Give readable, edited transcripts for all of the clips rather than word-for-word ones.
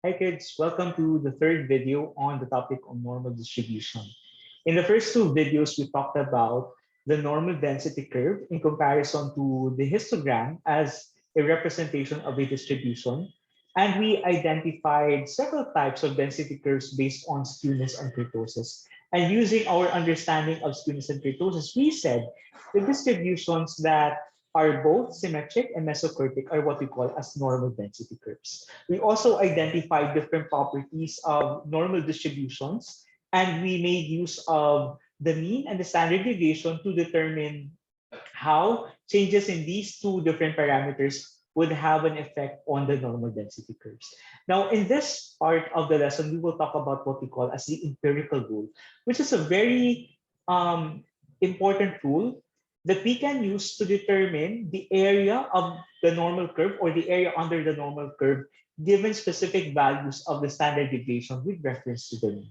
Hi kids, welcome to the third video on the topic of normal distribution. In the first two videos, we talked about the normal density curve in comparison to the histogram as a representation of a distribution. And we identified several types of density curves based on skewness and kurtosis. And using our understanding of skewness and kurtosis, we said the distributions that are both symmetric and mesokurtic are what we call as normal density curves. We also identified different properties of normal distributions, and we made use of the mean and the standard deviation to determine how changes in these two different parameters would have an effect on the normal density curves. Now, in this part of the lesson, we will talk about what we call as the empirical rule, which is a very important rule that we can use to determine the area of the normal curve or the area under the normal curve given specific values of the standard deviation with reference to the mean.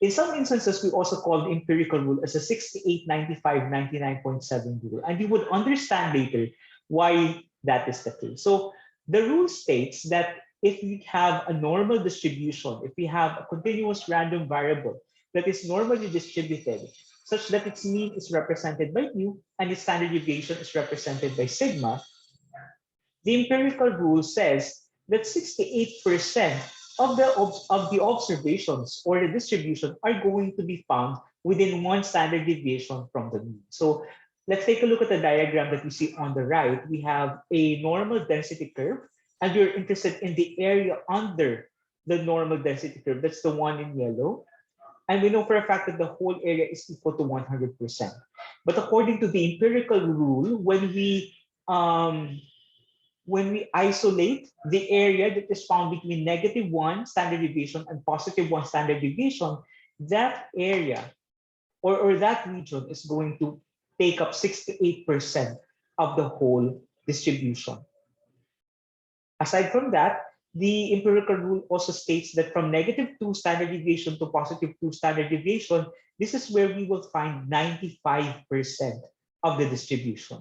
In some instances, we also call the empirical rule as a 68, 95, 99.7 rule. And you would understand later why that is the case. So the rule states that if we have a normal distribution, if we have a continuous random variable that is normally distributed, such that its mean is represented by mu and its standard deviation is represented by sigma, the empirical rule says that 68% of the observations or the distribution are going to be found within one standard deviation from the mean. So let's take a look at the diagram that we see on the right. We have a normal density curve, and we're interested in the area under the normal density curve. That's the one in yellow. And we know for a fact that the whole area is equal to 100%. But according to the empirical rule, when we isolate the area that is found between -1 standard deviation and +1 standard deviation, that area or that region is going to take up 68% of the whole distribution. Aside from that, the empirical rule also states that from -2 standard deviation to +2 standard deviation, this is where we will find 95% of the distribution.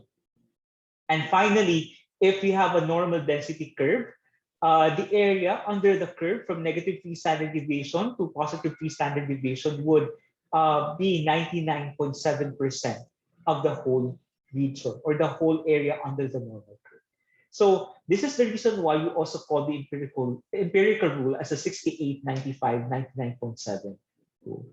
And finally, if we have a normal density curve, the area under the curve from -3 standard deviation to +3 standard deviation would be 99.7% of the whole region or the whole area under the normal curve. So this is the reason why you also call the empirical rule as a 68, 95, 99.7 rule.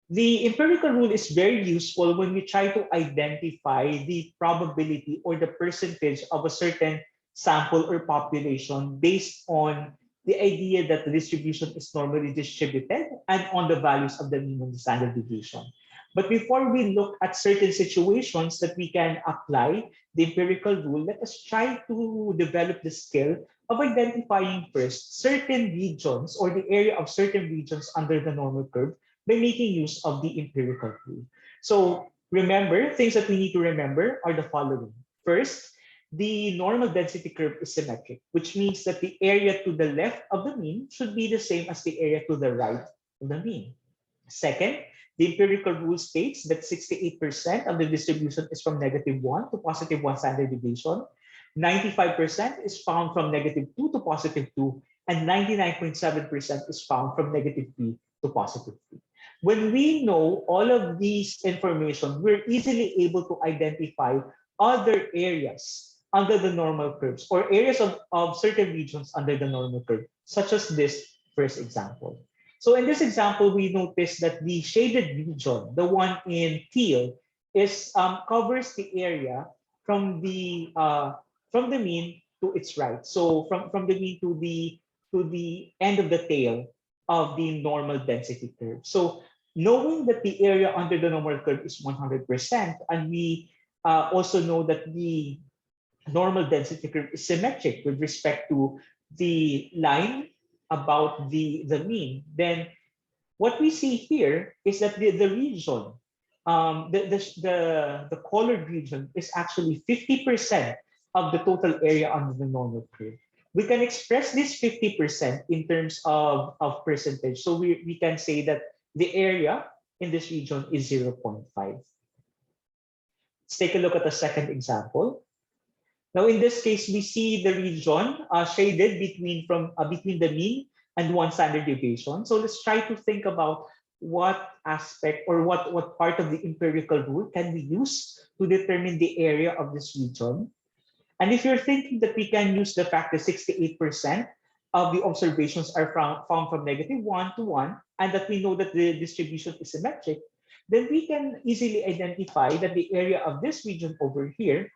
The empirical rule is very useful when we try to identify the probability or the percentage of a certain sample or population based on the idea that the distribution is normally distributed and on the values of the mean and the standard deviation. But before we look at certain situations that we can apply the empirical rule, let us try to develop the skill of identifying first certain regions or the area of certain regions under the normal curve by making use of the empirical rule. So remember, things that we need to remember are the following. First, the normal density curve is symmetric, which means that the area to the left of the mean should be the same as the area to the right of the mean. Second, the empirical rule states that 68% of the distribution is from -1 to +1 standard deviation, 95% is found from -2 to +2, and 99.7% is found from -3 to +3. When we know all of these information, we're easily able to identify other areas under the normal curves or areas of certain regions under the normal curve, such as this first example. So in this example, we notice that the shaded region, the one in teal, covers the area from the mean to its right. So from the mean to the end of the tail of the normal density curve. So knowing that the area under the normal curve is 100%, and we also know that the normal density curve is symmetric with respect to the line about the mean, then what we see here is that the region, the colored region is actually 50% of the total area under the normal curve. We can express this 50% in terms of percentage. So we can say that the area in this region is 0.5. Let's take a look at the second example. Now, in this case, we see the region shaded between the mean and one standard deviation. So let's try to think about what aspect or what part of the empirical rule can we use to determine the area of this region. And if you're thinking that we can use the fact that 68% of the observations are found from -1 to 1, and that we know that the distribution is symmetric, then we can easily identify that the area of this region over here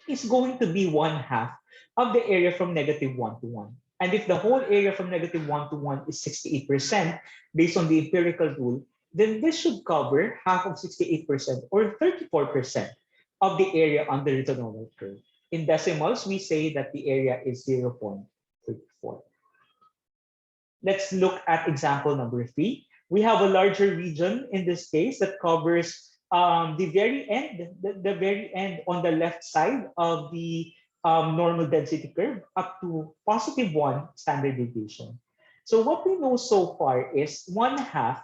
is going to be 1/2 of the area from -1 to 1. And if the whole area from -1 to 1 is 68% based on the empirical rule, then this should cover half of 68% or 34% of the area under the normal curve. In decimals, we say that the area is 0.34. Let's look at example number 3. We have a larger region in this case that covers the very end, the very end on the left side of the normal density curve up to +1 standard deviation. So what we know so far is 1/2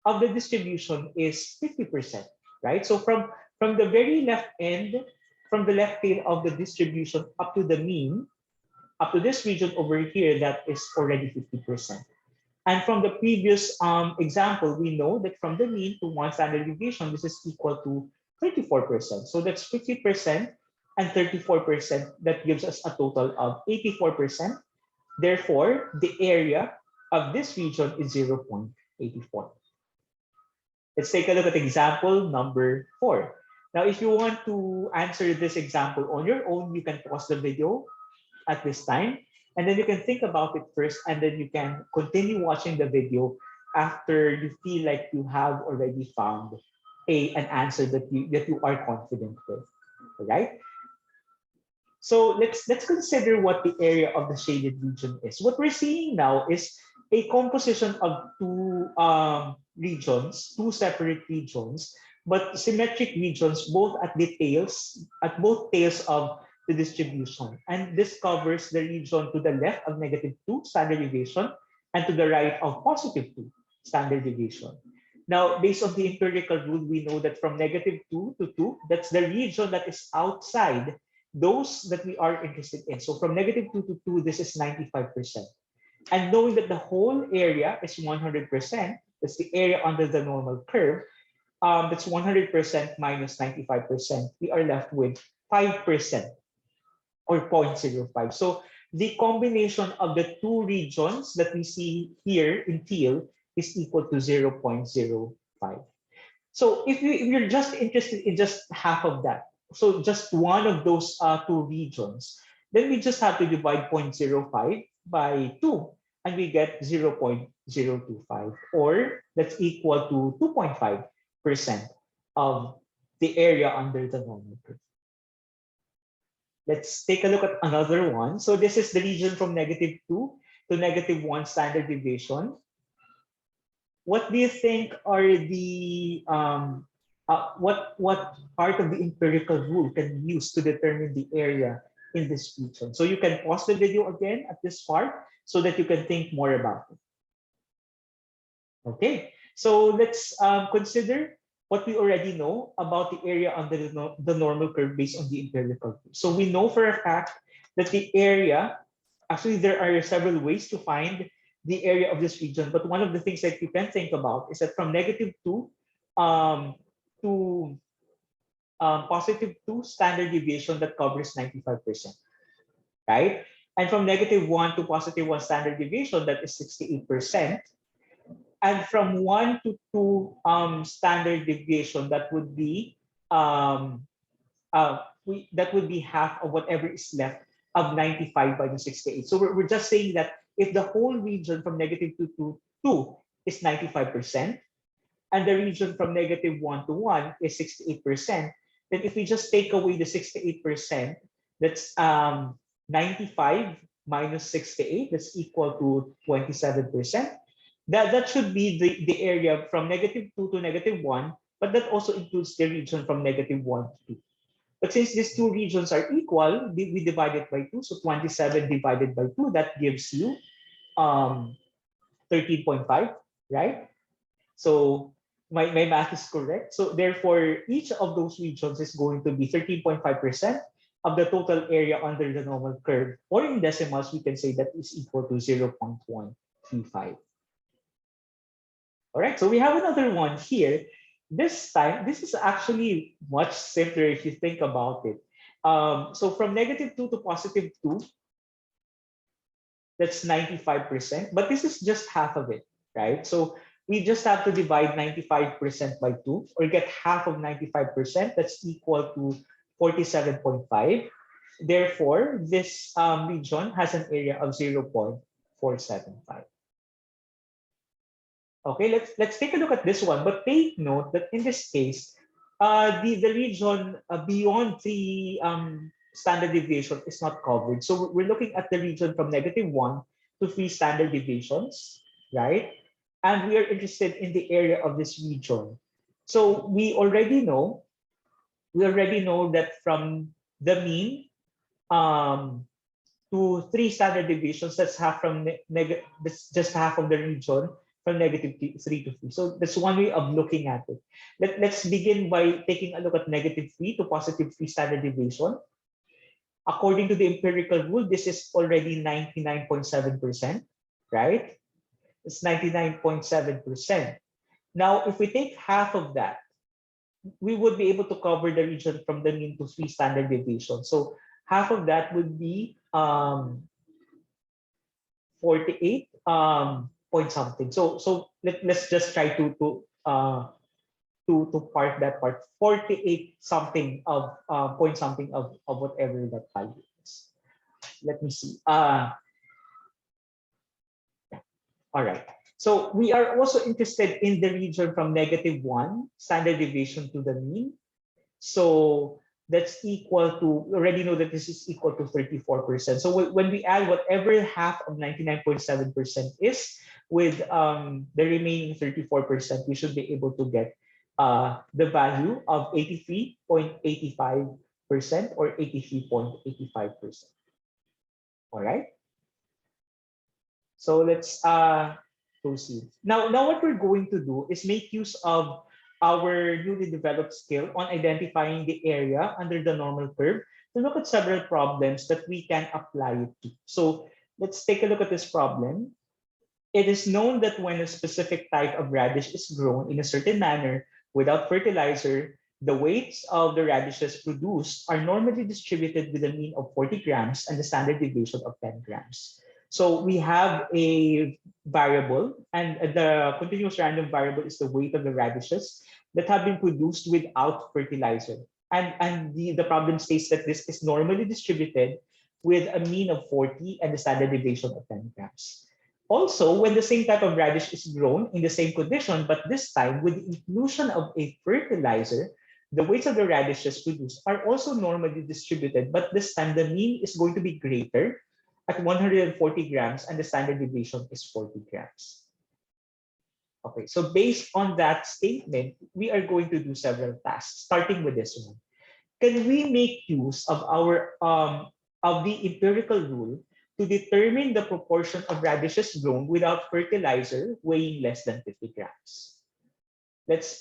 of the distribution is 50%, right? So from the very left end, from the left tail of the distribution up to the mean, up to this region over here, that is already 50%. And from the previous example, we know that from the mean to one standard deviation, this is equal to 34%. So that's 50% and 34%. That gives us a total of 84%. Therefore, the area of this region is 0.84. Let's take a look at example number 4. Now, if you want to answer this example on your own, you can pause the video at this time, and then you can think about it first, and then you can continue watching the video after you feel like you have already found an answer that you are confident with. All right? So let's consider what the area of the shaded region is. What we're seeing now is a composition of two separate regions, but symmetric regions both at both tails of the distribution. And this covers the region to the left of -2 standard deviation and to the right of +2 standard deviation. Now, based on the empirical rule, we know that from -2 to 2, that's the region that is outside those that we are interested in. So from -2 to 2, this is 95%. And knowing that the whole area is 100%, that's the area under the normal curve, that's 100% minus 95%. We are left with 5% or 0.05. So the combination of the two regions that we see here in teal is equal to 0.05. So if you're just interested in just half of that, so just one of those two regions, then we just have to divide 0.05 by 2, and we get 0.025, or that's equal to 2.5% of the area under the normal curve. Let's take a look at another one. So this is the region from -2 to -1 standard deviation. What do you think are the what part of the empirical rule can we use to determine the area in this region? So you can pause the video again at this part so that you can think more about it. Okay, so let's consider what we already know about the area under the normal curve based on the empirical rule. So we know for a fact that the area, actually there are several ways to find the area of this region, but one of the things that you can think about is that from -2 to +2 standard deviation, that covers 95%, right? And from -1 to +1 standard deviation, that is 68%. And from 1 to 2 standard deviation, that would be half of whatever is left of 95 by the 68. So we're just saying that if the whole region from -2 to 2 is 95%, and the region from -1 to 1 is 68%, then if we just take away the 68%, that's 95 minus 68, that's equal to 27%. That should be the area from -2 to -1, but that also includes the region from -1 to 2. But since these two regions are equal, we divide it by 2. So 27 divided by 2, that gives you 13.5, right? So my math is correct. So therefore, each of those regions is going to be 13.5%. of the total area under the normal curve, or in decimals, we can say that is equal to 0.135. All right, so we have another one here. This time, this is actually much simpler if you think about it. So from -2 to +2, that's 95%, but this is just half of it, right? So we just have to divide 95% by 2, or get half of 95%, that's equal to 47.5. Therefore, this region has an area of 0.475. Okay, let's take a look at this one, but take note that in this case, the region beyond the standard deviation is not covered. So we're looking at the region from -1 to 3 standard deviations, right? And we are interested in the area of this region. So we already know that from the mean to 3 standard deviations, that's that's just half of the region from -3 to 3. So that's one way of looking at it. Let's begin by taking a look at -3 to +3 standard deviation. According to the empirical rule, this is already 99.7%, right? It's 99.7%. Now, if we take half of that, we would be able to cover the region from the mean to 3 standard deviations. So half of that would be 48 point something. So let's just try to part that part. 48 something of point something of whatever that value is. Let me see. All right. So we are also interested in the region from -1 standard deviation to the mean. So that's equal to, we already know that this is equal to 34%. So when we add whatever half of 99.7% is with the remaining 34%, we should be able to get the value of 83.85% or 83.85%. All right. So let's proceed. Now what we're going to do is make use of our newly developed skill on identifying the area under the normal curve to look at several problems that we can apply it to. So let's take a look at this problem. It is known that when a specific type of radish is grown in a certain manner without fertilizer, the weights of the radishes produced are normally distributed with a mean of 40 grams and the standard deviation of 10 grams. So we have a variable, and the continuous random variable is the weight of the radishes that have been produced without fertilizer. And the problem states that this is normally distributed with a mean of 40 and the standard deviation of 10 grams. Also, when the same type of radish is grown in the same condition, but this time with the inclusion of a fertilizer, the weights of the radishes produced are also normally distributed, but this time the mean is going to be greater at 140 grams and the standard deviation is 40 grams. Okay, so based on that statement, we are going to do several tasks, starting with this one. Can we make use of our of the empirical rule to determine the proportion of radishes grown without fertilizer weighing less than 50 grams? Let's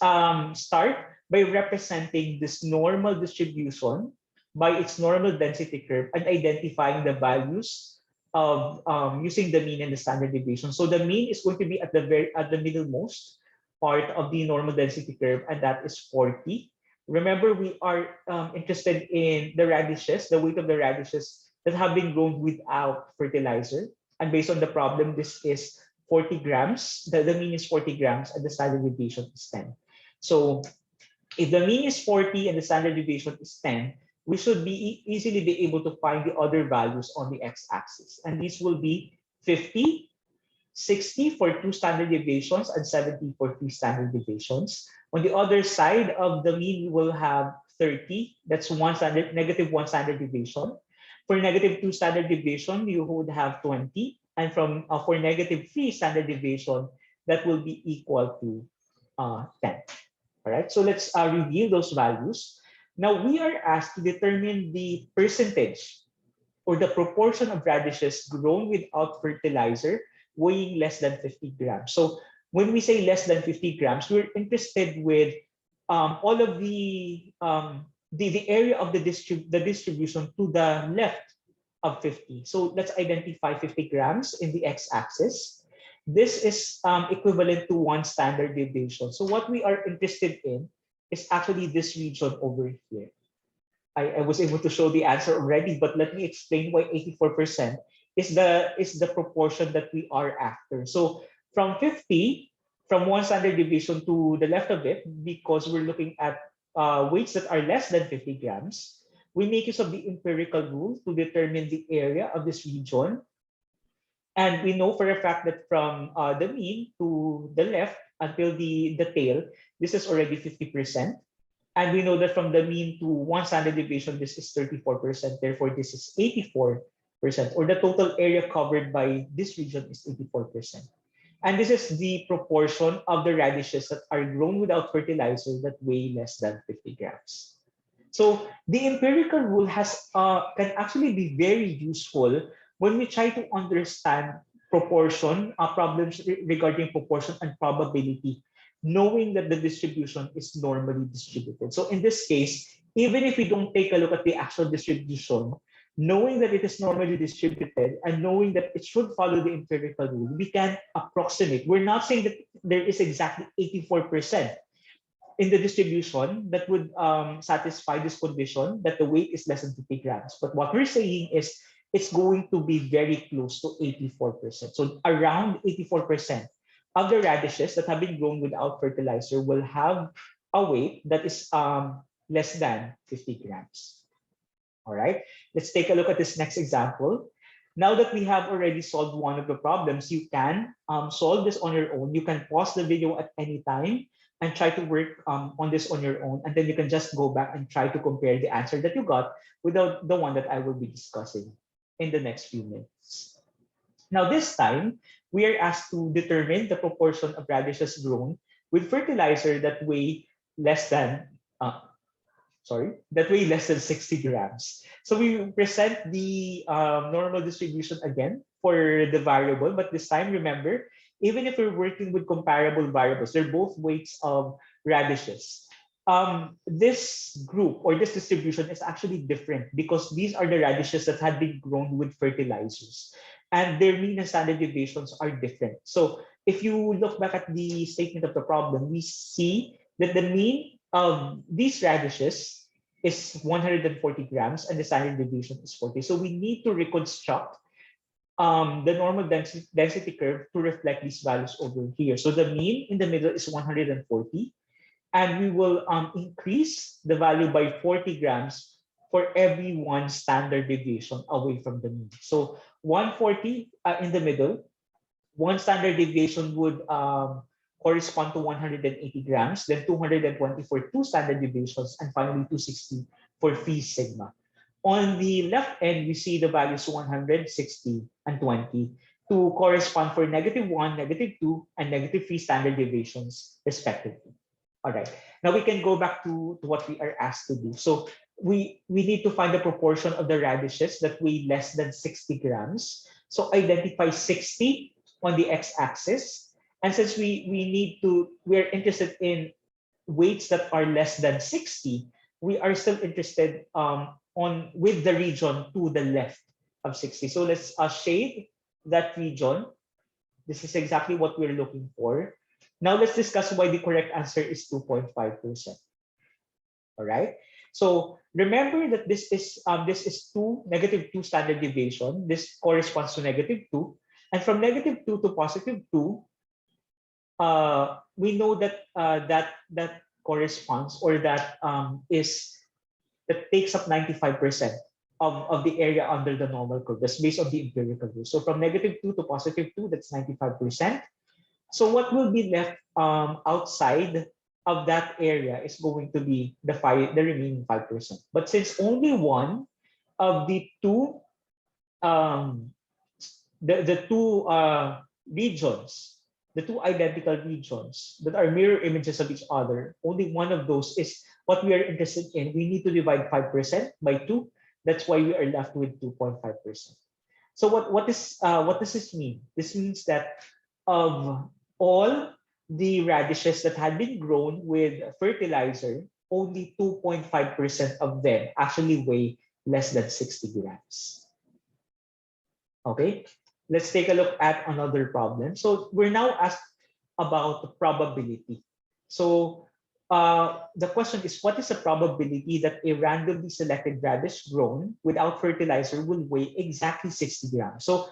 start by representing this normal distribution by its normal density curve and identifying the values of using the mean and the standard deviation. So the mean is going to be at the middlemost part of the normal density curve, and that is 40. Remember, we are interested in the radishes, the weight of the radishes that have been grown without fertilizer. And based on the problem, this is 40 grams. The mean is 40 grams and the standard deviation is 10. So if the mean is 40 and the standard deviation is 10, we should easily be able to find the other values on the x-axis. And these will be 50, 60 for 2 standard deviations, and 70 for 3 standard deviations. On the other side of the mean, we will have 30. That's -1 standard deviation. For -2 standard deviation, you would have 20. And for -3 standard deviation, that will be equal to 10. All right, so let's review those values. Now we are asked to determine the percentage or the proportion of radishes grown without fertilizer weighing less than 50 grams. So when we say less than 50 grams, we're interested with all of the the area of the distribution to the left of 50. So let's identify 50 grams in the x-axis. This is equivalent to one standard deviation. So what we are interested in is actually this region over here. I was able to show the answer already, but let me explain why 84% is the proportion that we are after. So from 50, from one standard deviation to the left of it, because we're looking at weights that are less than 50 grams, we make use of the empirical rule to determine the area of this region. And we know for a fact that from the mean to the left until the tail, this is already 50%. And we know that from the mean to one standard deviation, this is 34%. Therefore, this is 84%, or the total area covered by this region is 84%. And this is the proportion of the radishes that are grown without fertilizer that weigh less than 50 grams. So the empirical rule can actually be very useful when we try to understand proportion problems regarding proportion and probability, knowing that the distribution is normally distributed. So in this case, even if we don't take a look at the actual distribution, knowing that it is normally distributed and knowing that it should follow the empirical rule, we can approximate. We're not saying that there is exactly 84% in the distribution that would satisfy this condition that the weight is less than 50 grams. But what we're saying is it's going to be very close to 84%. So around 84% of the radishes that have been grown without fertilizer will have a weight that is less than 50 grams. All right, let's take a look at this next example. Now that we have already solved one of the problems, you can solve this on your own. You can pause the video at any time and try to work on this on your own. And then you can just go back and try to compare the answer that you got with the one that I will be discussing in the next few minutes. Now, this time, we are asked to determine the proportion of radishes grown with fertilizer that weigh less than that weigh less than 60 grams. So we present the normal distribution again for the variable, but this time, remember, even if we're working with comparable variables, they're both weights of radishes. This group or this distribution is actually different because these are the radishes that had been grown with fertilizers, and their mean and standard deviations are different. So if you look back at the statement of the problem, we see that the mean of these radishes is 140 grams and the standard deviation is 40. So we need to reconstruct the normal density curve to reflect these values over here. So the mean in the middle is 140, and we will increase the value by 40 grams for every one standard deviation away from the mean. So 140 in the middle, one standard deviation would correspond to 180 grams, then 220 for two standard deviations, and finally 260 for phi sigma. On the left end, we see the values 160 and 20 to correspond for -1, -2, and -3 standard deviations, respectively. All right. Now we can go back to what we are asked to do. So we need to find the proportion of the radishes that weigh less than 60 grams. So identify 60 on the x-axis. And since we're interested in weights that are less than 60, we are still interested with the region to the left of 60. So let's shade that region. This is exactly what we're looking for. Now let's discuss why the correct answer is 2.5%. All right. So remember that this is -2 standard deviation. This corresponds to -2, and from -2 to +2, we know that that corresponds, or that takes up 95% of the area under the normal curve. That's based on the empirical rule. So from -2 to +2, that's 95%. So what will be left outside of that area is going to be the remaining 5%. But since only one of the two regions, the two identical regions that are mirror images of each other, only one of those is what we are interested in. We need to divide 5% by 2. That's why we are left with 2.5%. So what does this mean? This means that of all the radishes that had been grown with fertilizer, only 2.5% of them actually weigh less than 60 grams. Okay, let's take a look at another problem. So we're now asked about the probability. So the question is, what is the probability that a randomly selected radish grown without fertilizer will weigh exactly 60 grams? So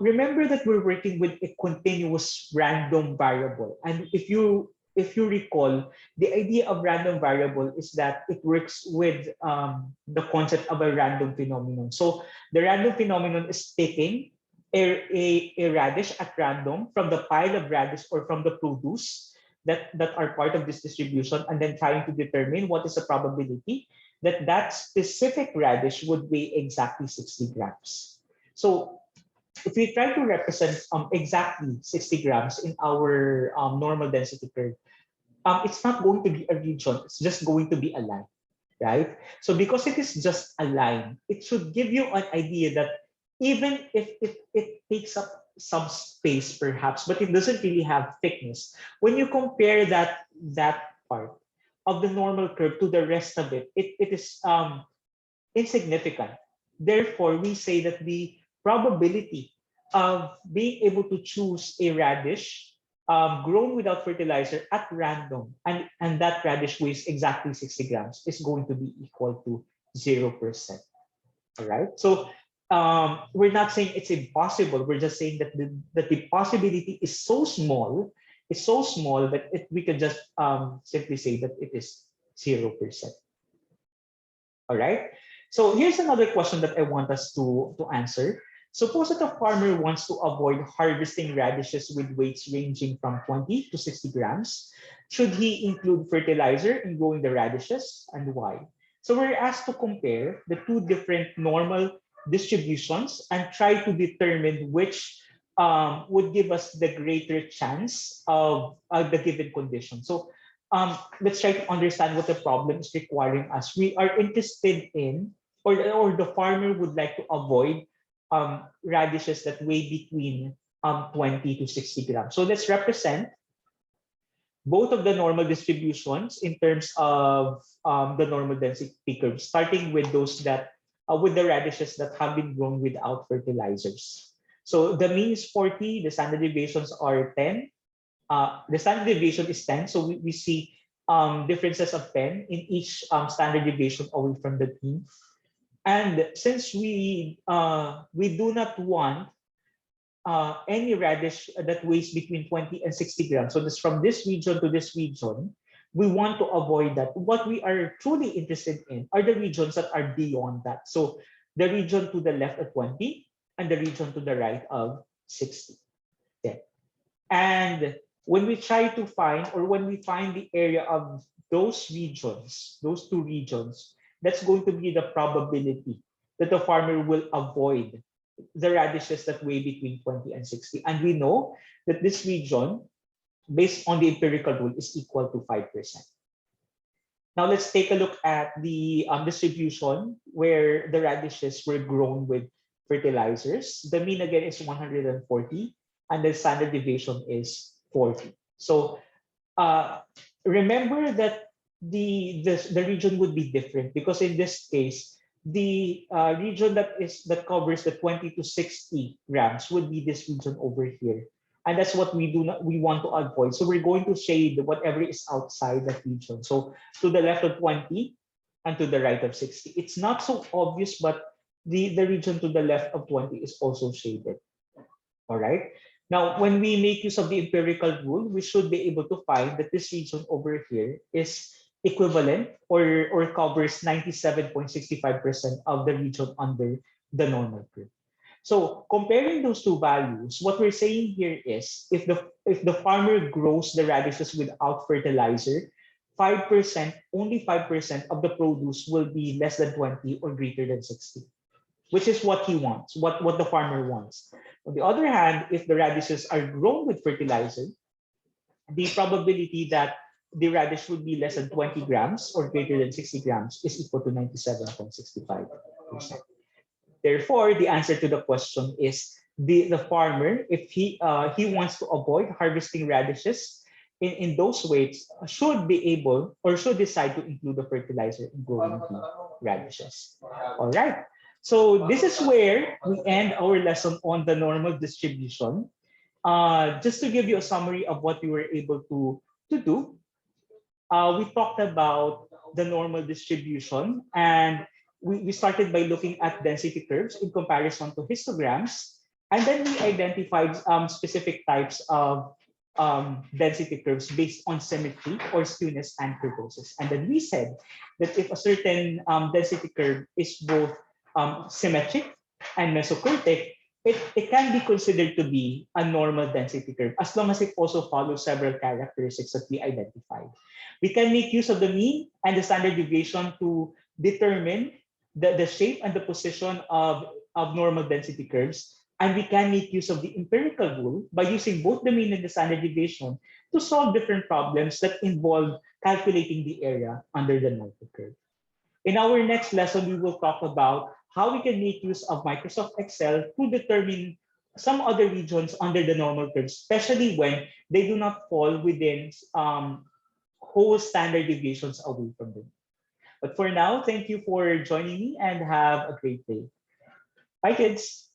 remember that we're working with a continuous random variable. And if you recall, the idea of random variable is that it works with the concept of a random phenomenon. So the random phenomenon is taking a radish at random from the pile of radish or from the produce that are part of this distribution, and then trying to determine what is the probability that that specific radish would weigh exactly 60 grams. So if we try to represent exactly 60 grams in our normal density curve, it's not going to be a region, it's just going to be a line, right? So because it is just a line, it should give you an idea that even if it takes up some space perhaps, but it doesn't really have thickness, when you compare that part of the normal curve to the rest of it, it is insignificant. Therefore, we say that the probability of being able to choose a radish grown without fertilizer at random, and that radish weighs exactly 60 grams, is going to be equal to 0%. All right. So we're not saying it's impossible. We're just saying that the possibility is so small, that we can just simply say that it is 0%. All right. So here's another question that I want us to answer. Suppose that a farmer wants to avoid harvesting radishes with weights ranging from 20 to 60 grams. Should he include fertilizer in growing the radishes, and why? So we're asked to compare the two different normal distributions and try to determine which would give us the greater chance of the given condition. So let's try to understand what the problem is requiring us. We are interested in, or the farmer would like to avoid radishes that weigh between 20 to 60 grams. So let's represent both of the normal distributions in terms of the normal density curve, starting with those that with the radishes that have been grown without fertilizers. So the mean is 40, the standard deviations are 10. The standard deviation is 10, so we see differences of 10 in each standard deviation away from the mean. And since we do not want any radish that weighs between 20 and 60 grams, so this from this region to this region, we want to avoid that. What we are truly interested in are the regions that are beyond that. So the region to the left of 20 and the region to the right of 60. Okay. And when we try to find, or when we find the area of those regions, those two regions, that's going to be the probability that the farmer will avoid the radishes that weigh between 20 and 60. And we know that this region, based on the empirical rule, is equal to 5%. Now let's take a look at the distribution where the radishes were grown with fertilizers. The mean again is 140, and the standard deviation is 40. So remember that the region would be different, because in this case, the region that covers the 20 to 60 grams would be this region over here, and that's what we want to avoid. So we're going to shade whatever is outside that region. So to the left of 20 and to the right of 60. It's not so obvious, but the region to the left of 20 is also shaded. All right. Now, when we make use of the empirical rule, we should be able to find that this region over here is equivalent or covers 97.65% of the region under the normal curve. So comparing those two values, what we're saying here is if the farmer grows the radishes without fertilizer, 5%, only 5% of the produce will be less than 20 or greater than 60, which is what he wants, what the farmer wants. On the other hand, if the radishes are grown with fertilizer, the probability that the radish would be less than 20 grams or greater than 60 grams is equal to 97.65%. Therefore, the answer to the question is the farmer, if he wants to avoid harvesting radishes in those weights should be able or should decide to include the fertilizer in growing the radishes. All right. So this is where we end our lesson on the normal distribution. Just to give you a summary of what we were able to do, we talked about the normal distribution, and we started by looking at density curves in comparison to histograms. And then we identified specific types of density curves based on symmetry or skewness and kurtosis. And then we said that if a certain density curve is both symmetric and mesokurtic, it can be considered to be a normal density curve as long as it also follows several characteristics that we identified. We can make use of the mean and the standard deviation to determine the shape and the position of normal density curves. And we can make use of the empirical rule by using both the mean and the standard deviation to solve different problems that involve calculating the area under the normal curve. In our next lesson, we will talk about how we can make use of Microsoft Excel to determine some other regions under the normal curve, especially when they do not fall within whole standard deviations away from them. But for now, thank you for joining me and have a great day. Bye, kids.